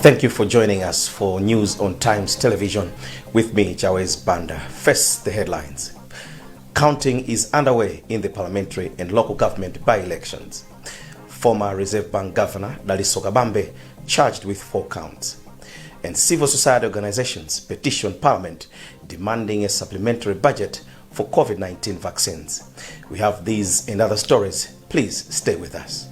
Thank you for joining us for News on Times Television with me, Jawez Banda. First, the headlines. Counting is underway in the parliamentary and local government by-elections. Former Reserve Bank Governor Lazarus Chakwera charged with 4 counts. And civil society organizations petition Parliament demanding a supplementary budget for COVID-19 vaccines. We have these and other stories. Please stay with us.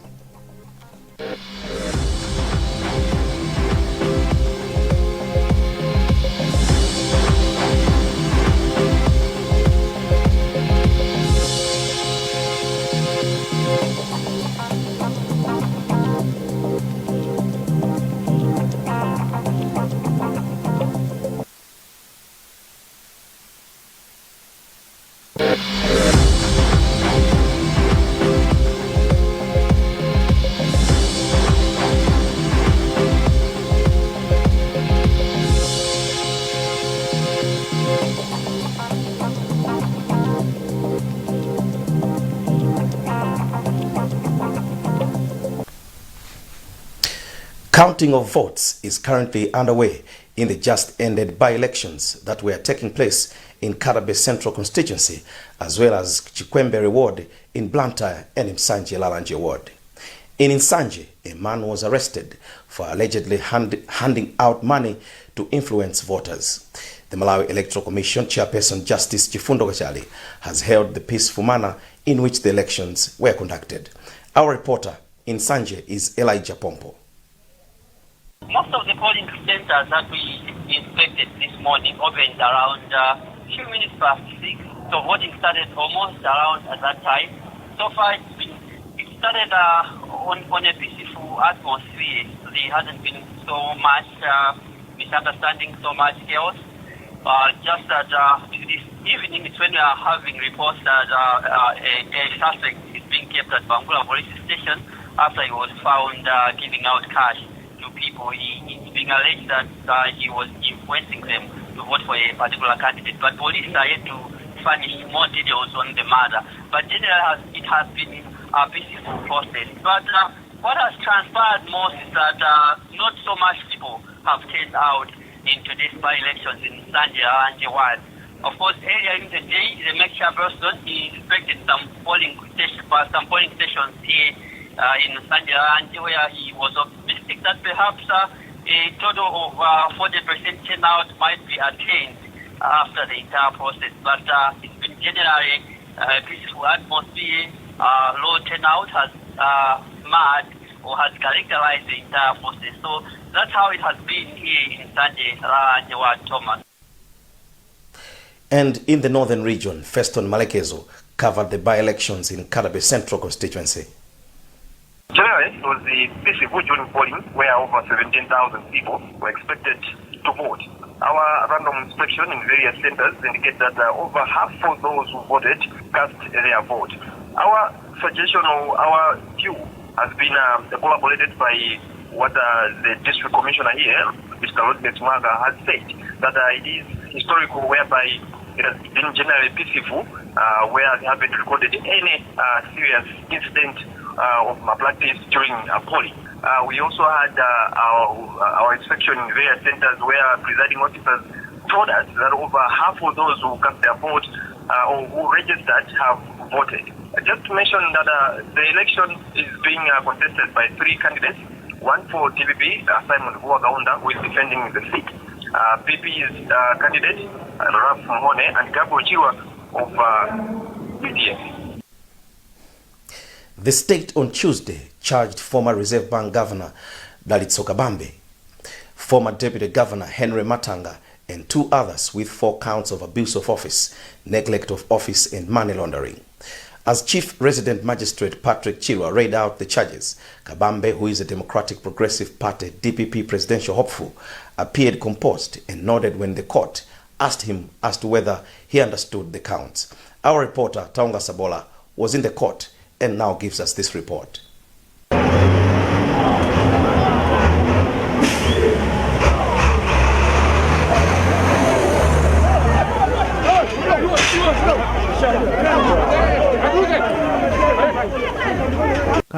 Counting of votes is currently underway in the just-ended by-elections that were taking place in Kadabe Central constituency, as well as Chikwembere ward in Blantyre and Msanje Lalanje ward. In Msanje, a man was arrested for allegedly handing out money to influence voters. The Malawi Electoral Commission chairperson Justice Chifundo Kachali has held the peaceful manner in which the elections were conducted. Our reporter in Msanje is Elijah Pompo. Most of the polling centers that we inspected this morning opened around few minutes past 6. So voting started almost around at that time. So far it started on a peaceful atmosphere. There hasn't been so much misunderstanding, so much chaos. Just that this evening it's when we are having reports that a suspect is being kept at Bangula police station after he was found giving out cash to people. It's being alleged that he was influencing them to vote for a particular candidate. But police are yet to furnish more details on the matter. But generally, it has been a peaceful process. But what has transpired most is that not so much people have turned out in today's by-elections in Msanje and ward. Of course, earlier in the day, the mayor chairperson inspected some polling stations here in Msanje and where he was optimistic that perhaps a total of 40% turnout might be attained after the entire process. But it's been generally a peaceful atmosphere. Low turnout has marred or has characterized the entire process. So that's how it has been here in Msanje and Thomas. And in the northern region, Feston Malekezo covered the by-elections in Kadabe Central constituency. Generally, it was the peaceful during polling where over 17,000 people were expected to vote. Our random inspection in various centers indicate that over half of those who voted cast their vote. Our suggestion or our view has been collaborated by what the district commissioner here, Mr. Rodney Smaga, has said, that it is historical whereby it has been generally peaceful, where they haven't recorded any serious incident of malpractice during polling. We also had our inspection in various centers where presiding officers told us that over half of those who cast their vote or who registered have voted. Just to mention that the election is being contested by 3 candidates. One for TPP, Simon Kwagwanji, who is defending the seat. PP's candidate, Ralph Mahone, and Kwagwanji of PDF. The state on Tuesday charged former Reserve Bank Governor Lazarus Chakwera, former Deputy Governor Henry Matanga, and 2 others with 4 counts of abuse of office, neglect of office, and money laundering. As Chief Resident Magistrate Patrick Chilwa read out the charges, Kabambe, who is a Democratic Progressive Party DPP presidential hopeful, appeared composed and nodded when the court asked him as to whether he understood the counts. Our reporter, Taonga Sabola, was in the court and now gives us this report.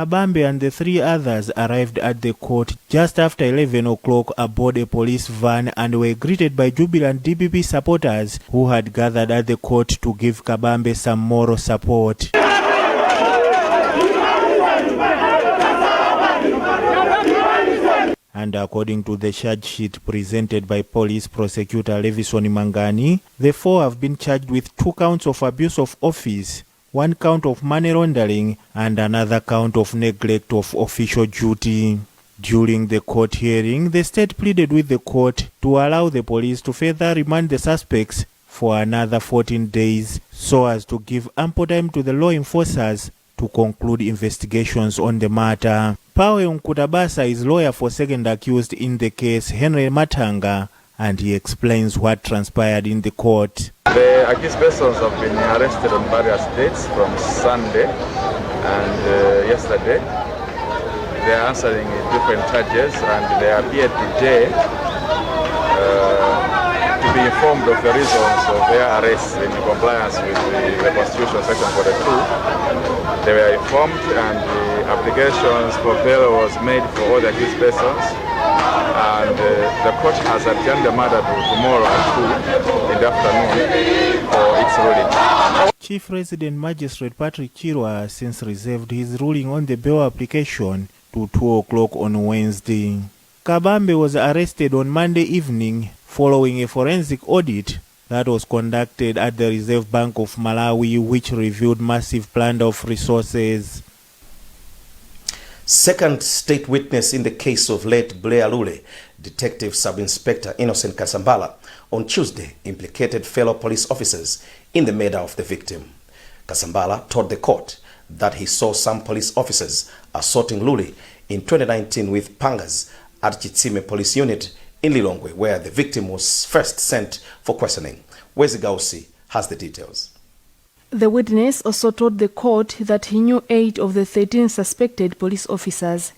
Kabambe and the 3 others arrived at the court just after 11 o'clock aboard a police van and were greeted by jubilant DPP supporters who had gathered at the court to give Kabambe some moral support. And according to the charge sheet presented by police prosecutor Levison Mangani, the 4 have been charged with 2 counts of abuse of office, 1 count of money laundering, and another count of neglect of official duty. During the court hearing, the state pleaded with the court to allow the police to further remand the suspects for another 14 days so as to give ample time to the law enforcers to conclude investigations on the matter. Pawe Nkutabasa is lawyer for second accused in the case, Henry Matanga, and he explains what transpired in the court. The accused persons have been arrested on various dates from Sunday and yesterday. They are answering different charges and they appeared today to be informed of the reasons of their arrests in compliance with the Constitution Section 42. They were informed and the applications for bail was made for all the accused persons, and the court has adjourned the matter to tomorrow at 2 in the afternoon for its ruling. Chief Resident Magistrate Patrick Chirwa has since reserved his ruling on the bail application to 2 o'clock on Wednesday. Kabambe was arrested on Monday evening following a forensic audit that was conducted at the Reserve Bank of Malawi, which revealed massive plunder of resources. Second state witness in the case of late Blair Lule, Detective Sub-Inspector Innocent Kasambala, on Tuesday implicated fellow police officers in the murder of the victim. Kasambala told the court that he saw some police officers assaulting Lule in 2019 with pangas at Chitsime Police Unit in Lilongwe, where the victim was first sent for questioning. Wezi Gausi has the details. The witness also told the court that he knew 8 of the 13 suspected police officers.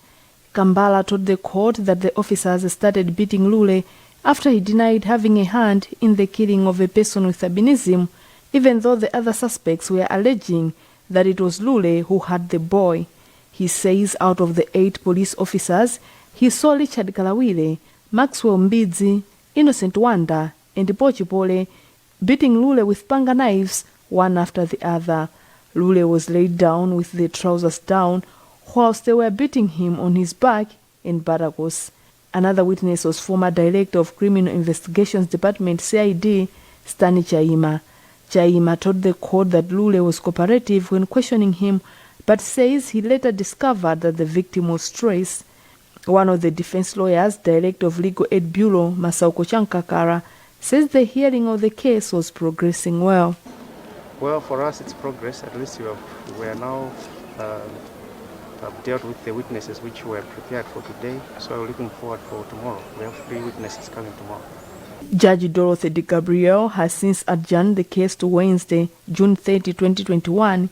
Kambala told the court that the officers started beating Lule after he denied having a hand in the killing of a person with albinism, even though the other suspects were alleging that it was Lule who had the boy. He says out of the 8 police officers, he saw Richard Kalawile, Maxwell Mbidzi, Innocent Wanda, and Pochipole beating Lule with panga knives one after the other. Lule was laid down with the trousers down whilst they were beating him on his back in Baragos. Another witness was former Director of Criminal Investigations Department CID, Stani Chaima. Chaima told the court that Lule was cooperative when questioning him, but says he later discovered that the victim was Trace. One of the defense lawyers, Director of Legal Aid Bureau, Masauko Chankakara, says the hearing of the case was progressing well. Well, for us it's progress. At least we are now have dealt with the witnesses which were prepared for today. So we're looking forward for tomorrow. We have 3 witnesses coming tomorrow. Judge Dorothy De Gabriel has since adjourned the case to Wednesday, June 30, 2021.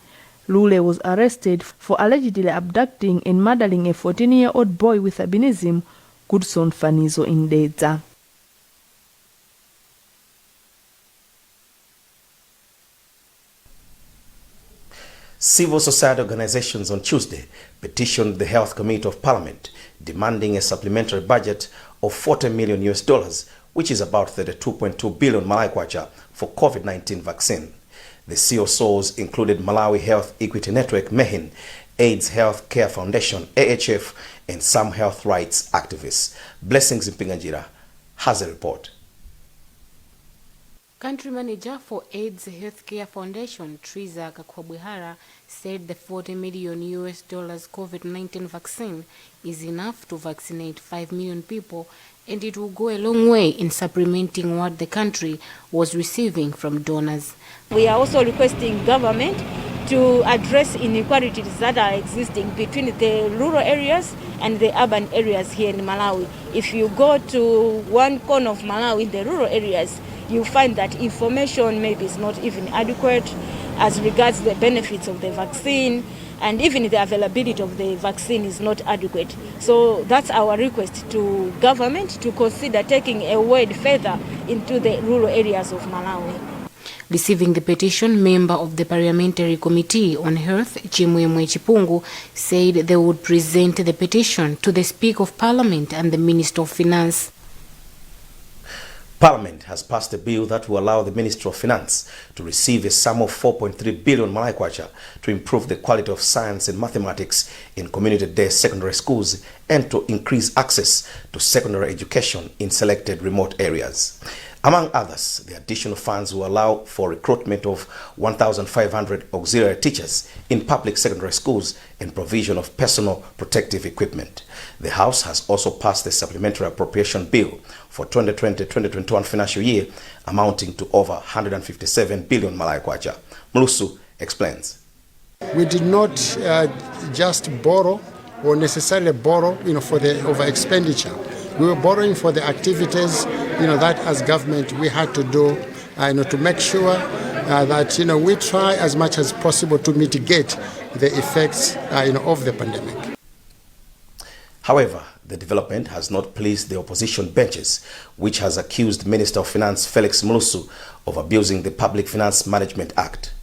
Lule was arrested for allegedly abducting and murdering a 14-year-old boy with albinism, Goodson Fanizo in Dedza. Civil society organizations on Tuesday petitioned the Health Committee of Parliament demanding a supplementary budget of $40 million, which is about 32.2 billion Malawi kwacha, for COVID-19 vaccine. The COSOs included Malawi Health Equity Network, MEHIN, AIDS Health Care Foundation, AHF, and some health rights activists. Blessings Mpinganjira has a report. Country manager for AIDS Healthcare Foundation, Triza Kakwabwihara, said the $40 million COVID-19 vaccine is enough to vaccinate 5 million people, and it will go a long way in supplementing what the country was receiving from donors. We are also requesting government to address inequalities that are existing between the rural areas and the urban areas here in Malawi. If you go to one corner of Malawi, the rural areas, you find that information maybe is not even adequate as regards the benefits of the vaccine, and even the availability of the vaccine is not adequate. So that's our request to government to consider taking a word further into the rural areas of Malawi. Receiving the petition, member of the Parliamentary Committee on Health, Chimwemwe Chipungu, said they would present the petition to the Speaker of Parliament and the Minister of Finance. Parliament has passed a bill that will allow the Ministry of Finance to receive a sum of 4.3 billion Malawi to improve the quality of science and mathematics in community-day secondary schools and to increase access to secondary education in selected remote areas. Among others, the additional funds will allow for recruitment of 1,500 auxiliary teachers in public secondary schools and provision of personal protective equipment. The House has also passed the supplementary appropriation bill for 2020-2021 financial year amounting to over 157 billion Malawi. Mulusu explains. We did not just borrow or necessarily borrow, for the over expenditure. We were borrowing for the activities, that as government we had to do, to make sure that, we try as much as possible to mitigate the effects, of the pandemic. However, the development has not pleased the opposition benches, which has accused Minister of Finance Felix Mulusu of abusing the Public Finance Management Act.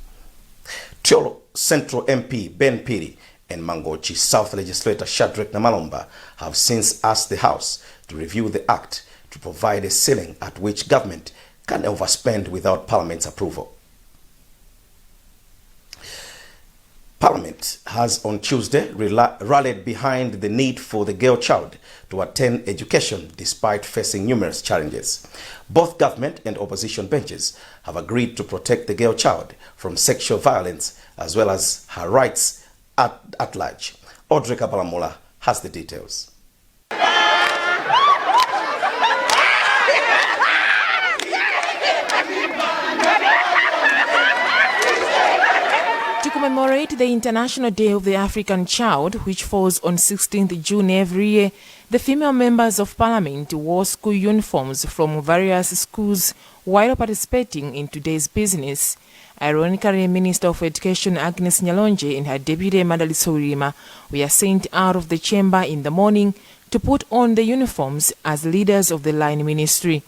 Tiolo Central MP Ben Piri and Mangochi South Legislator Shadrack Namalomba have since asked the House to review the Act to provide a ceiling at which government can overspend without Parliament's approval. Parliament has on Tuesday rallied behind the need for the girl child to attend education despite facing numerous challenges. Both government and opposition benches have agreed to protect the girl child from sexual violence as well as her rights at large. Audrey Kabalamola has the details. To commemorate the International Day of the African Child, which falls on 16th June every year, the female members of Parliament wore school uniforms from various schools while participating in today's business. Ironically, Minister of Education Agnes Nyalonje and her deputy Lazarus Chakwera were sent out of the chamber in the morning to put on the uniforms as leaders of the line ministry.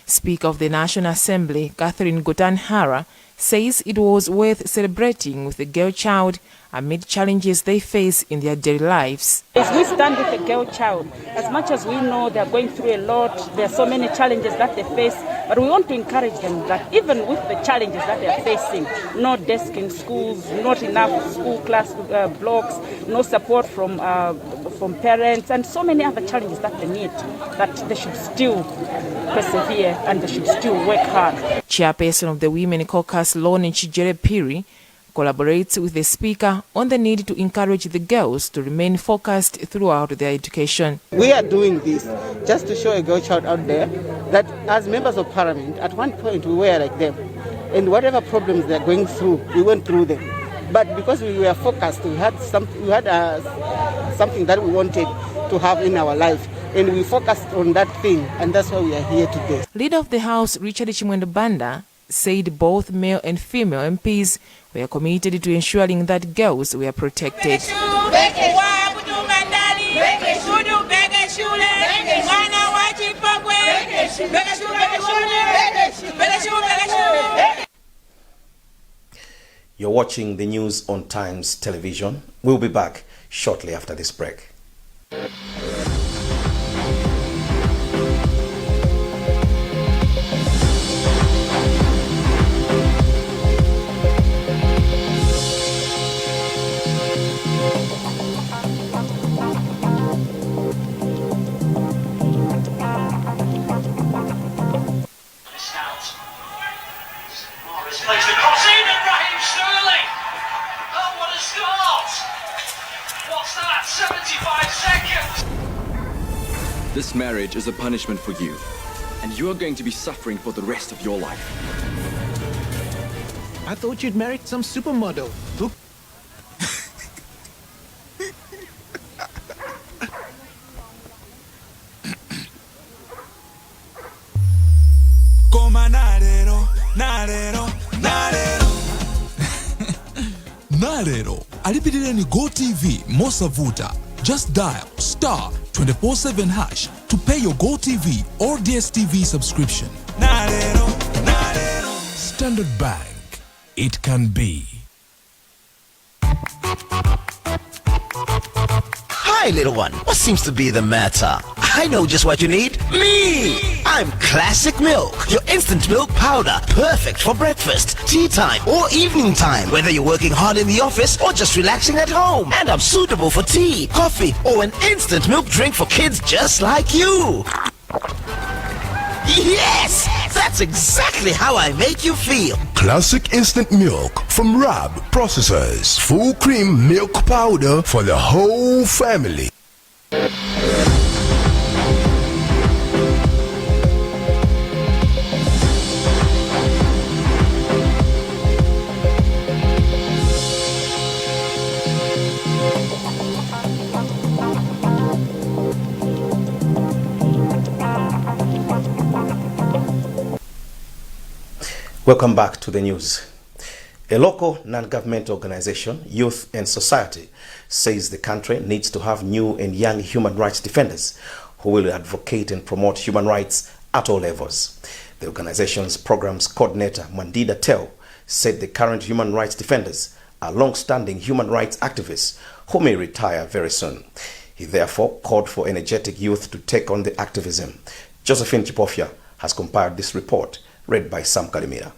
Speaker of the National Assembly, Catherine Gotan-Hara, says it was worth celebrating with the girl child amid challenges they face in their daily lives. As we stand with the girl child, as much as we know they are going through a lot, there are so many challenges that they face, but we want to encourage them that even with the challenges that they are facing, no desk in schools, not enough school class blocks, no support from parents, and so many other challenges that they need, that they should still persevere and they should still work hard. Chairperson of the Women Caucus, Loni Chijere Piri, collaborates with the Speaker on the need to encourage the girls to remain focused throughout their education. We are doing this just to show a girl child out there that as members of Parliament, at one point we were like them. And whatever problems they are going through, we went through them. But because we were focused, we had something that we wanted to have in our life. And we focused on that thing, and that's why we are here today. Leader of the House, Richard Chimwendo Banda, said both male and female MPs were committed to ensuring that girls were protected. You're watching the news on Times Television. We'll be back shortly after this break. This marriage is a punishment for you, and you are going to be suffering for the rest of your life. I thought you'd married some supermodel. Look. Narero, alipitireni Go TV Mosavuta. Just dial *247# to pay your Go TV or DSTV subscription. Standard Bank. It can be. Hi, little one. What seems to be the matter? I know just what you need. Me! I'm Classic Milk, your instant milk powder. Perfect for breakfast, tea time, or evening time. Whether you're working hard in the office or just relaxing at home. And I'm suitable for tea, coffee, or an instant milk drink for kids just like you. Yes! That's exactly how I make you feel. Classic instant milk from Rab Processors. Full cream milk powder for the whole family. Welcome back to the news. A local non-governmental organization, Youth and Society, says the country needs to have new and young human rights defenders who will advocate and promote human rights at all levels. The organization's programs coordinator, Mandida Teo, said the current human rights defenders are long-standing human rights activists who may retire very soon. He therefore called for energetic youth to take on the activism. Josephine Chipofia has compiled this report, read by Sam Kalimira.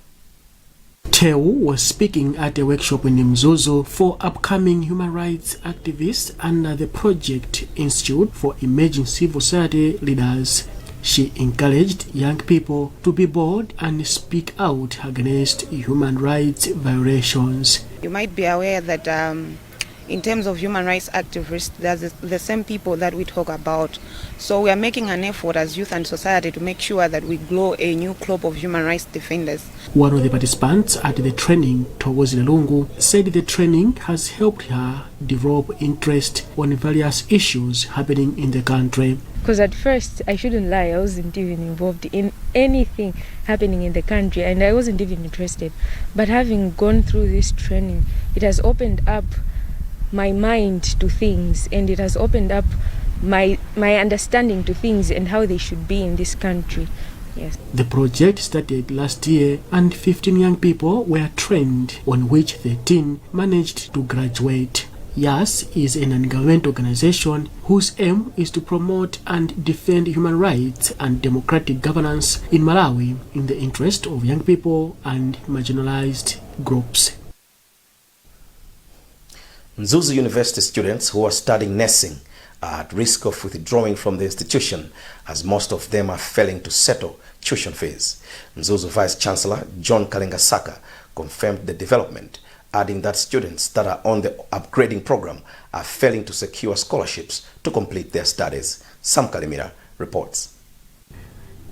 Teo was speaking at a workshop in Mzozo for upcoming human rights activists under the Project Institute for Emerging Civil Society Leaders. She encouraged young people to be bold and speak out against human rights violations. You might be aware that in terms of human rights activists, there's the same people that we talk about. So we are making an effort as youth and society to make sure that we grow a new club of human rights defenders. One of the participants at the training, Togozi Lungu, said the training has helped her develop interest on various issues happening in the country. Because at first, I shouldn't lie, I wasn't even involved in anything happening in the country and I wasn't even interested. But having gone through this training, it has opened up my mind to things, and it has opened up my understanding to things and how they should be in this country. Yes. The project started last year and 15 young people were trained, on which 13 managed to graduate. YAS is an non-governmental organization whose aim is to promote and defend human rights and democratic governance in Malawi in the interest of young people and marginalized groups. Mzuzu University students who are studying nursing are at risk of withdrawing from the institution, as most of them are failing to settle tuition fees. Mzuzu Vice Chancellor John Kalingasaka confirmed the development, adding that students that are on the upgrading program are failing to secure scholarships to complete their studies. Sam Kalimira reports.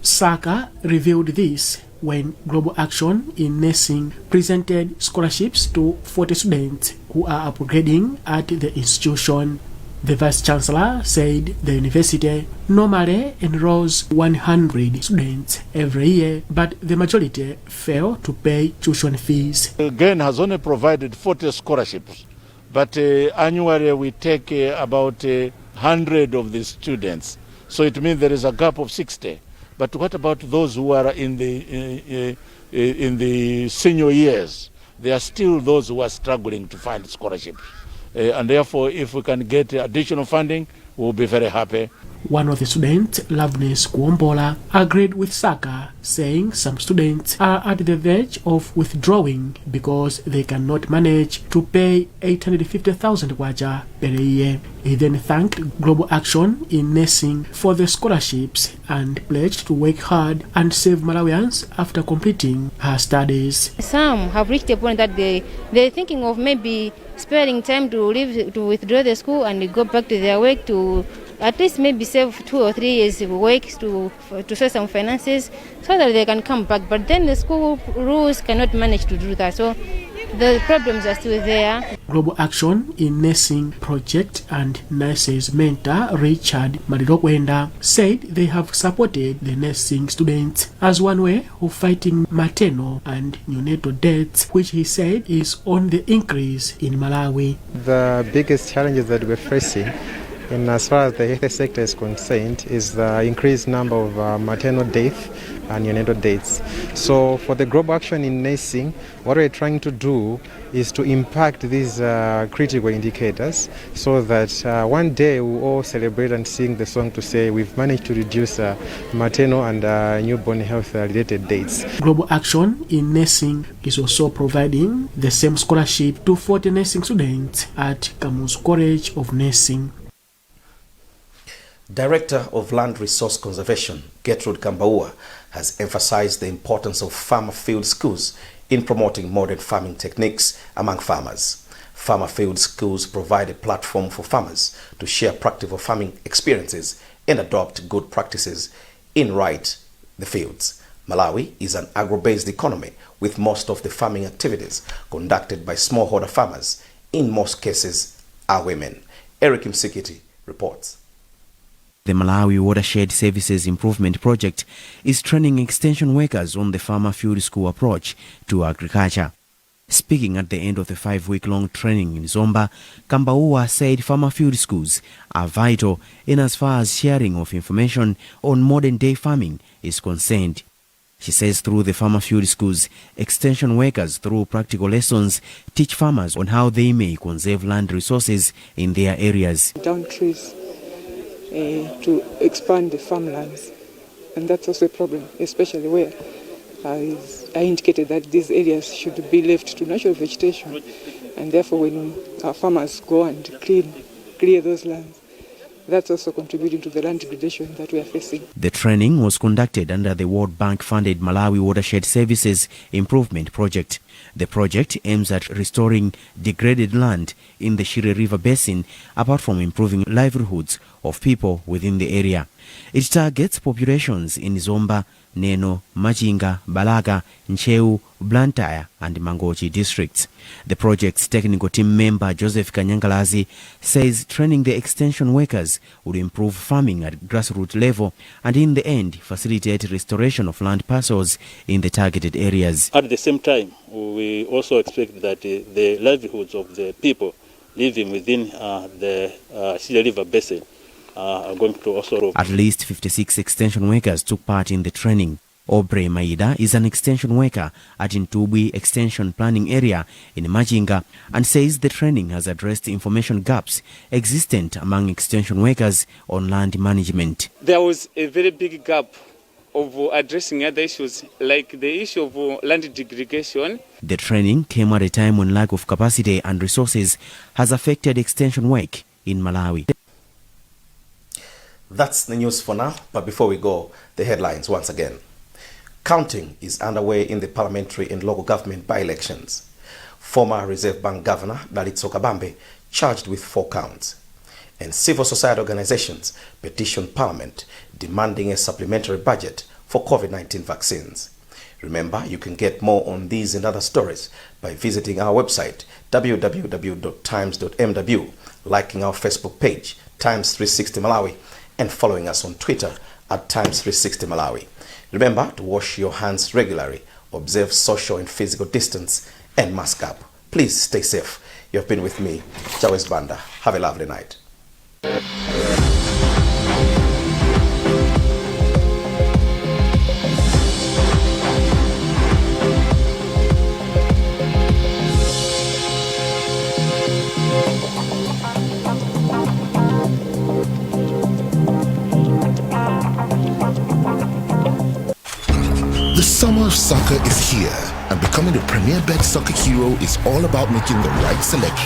Saka revealed this when Global Action in Nursing presented scholarships to 40 students who are upgrading at the institution. The Vice Chancellor said the university normally enrolls 100 students every year, but the majority fail to pay tuition fees. Again, has only provided 40 scholarships, but annually we take about 100 of the students. So it means there is a gap of 60. But what about those who are in the senior years? There are still those who are struggling to find scholarships. And therefore, if we can get additional funding, we'll be very happy. One of the students, Loveness Kuombola, agreed with Saka, saying some students are at the verge of withdrawing because they cannot manage to pay 850,000 kwacha per year. He then thanked Global Action in Nursing for the scholarships and pledged to work hard and save Malawians after completing her studies. Some have reached a point that they're thinking of maybe sparing time to leave, to withdraw the school and go back to their work, to at least maybe save 2 or 3 years of work to save some finances so that they can come back. But then the school rules cannot manage to do that. So the problems are still there. Global Action in Nursing Project and nurses mentor Richard Marilokwenda said they have supported the nursing students as one way of fighting maternal and neonatal deaths, which he said is on the increase in Malawi. The biggest challenges that we're facing in as far as the health sector is concerned is the increased number of maternal death and neonatal deaths. So for the global action in nursing, what we're trying to do is to impact these critical indicators so that one day we'll all celebrate and sing the song to say we've managed to reduce maternal and newborn health related deaths. Global Action in Nursing is also providing the same scholarship to 40 nursing students at Kamuzu College of Nursing. Director of Land Resource Conservation, Gertrude Kambaua, has emphasized the importance of farmer field schools in promoting modern farming techniques among farmers. Farmer field schools provide a platform for farmers to share practical farming experiences and adopt good practices in the fields. Malawi is an agro-based economy with most of the farming activities conducted by smallholder farmers. In most cases, are women. Eric Msikiti reports. The Malawi Watershed Services Improvement Project is training extension workers on the farmer field school approach to agriculture. Speaking at the end of the 5-week-long training in Zomba, Kambaua said farmer field schools are vital in as far as sharing of information on modern-day farming is concerned. She says through the farmer field schools, extension workers through practical lessons teach farmers on how they may conserve land resources in their areas. Down trees to expand the farmlands, and that's also a problem, especially where I indicated that these areas should be left to natural vegetation, and therefore when our farmers go and clear those lands, that's also contributing to the land degradation that we are facing. The training was conducted under the World Bank-funded Malawi Watershed Services Improvement Project. The project aims at restoring degraded land in the Shire River Basin, apart from improving livelihoods of people within the area. It targets populations in Zomba, Neno, Machinga, Balaga, Ncheu, Blantyre and Mangochi districts. The project's technical team member Joseph Kanyangalazi says training the extension workers would improve farming at grassroots level and in the end facilitate restoration of land parcels in the targeted areas. At the same time, we also expect that the livelihoods of the people living within the Shire River Basin are going to also... At least 56 extension workers took part in the training. Aubrey Maida is an extension worker at Ntubwi Extension Planning Area in Machinga and says the training has addressed information gaps existent among extension workers on land management. There was a very big gap of addressing other issues like the issue of land degradation. The training came at a time when lack of capacity and resources has affected extension work in Malawi. That's the news for now, but before we go, the headlines once again. Counting is underway in the parliamentary and local government by-elections. Former Reserve Bank Governor Lazarus Chakwera charged with 4 counts. And civil society organizations petition Parliament demanding a supplementary budget for COVID-19 vaccines. Remember, you can get more on these and other stories by visiting our website www.times.mw, liking our Facebook page, Times360 Malawi, and following us on Twitter at Times360 Malawi. Remember to wash your hands regularly, observe social and physical distance, and mask up. Please stay safe. You have been with me, Jawes Banda. Have a lovely night. The summer of soccer is here, and becoming the premier bet soccer hero is all about making the right selection.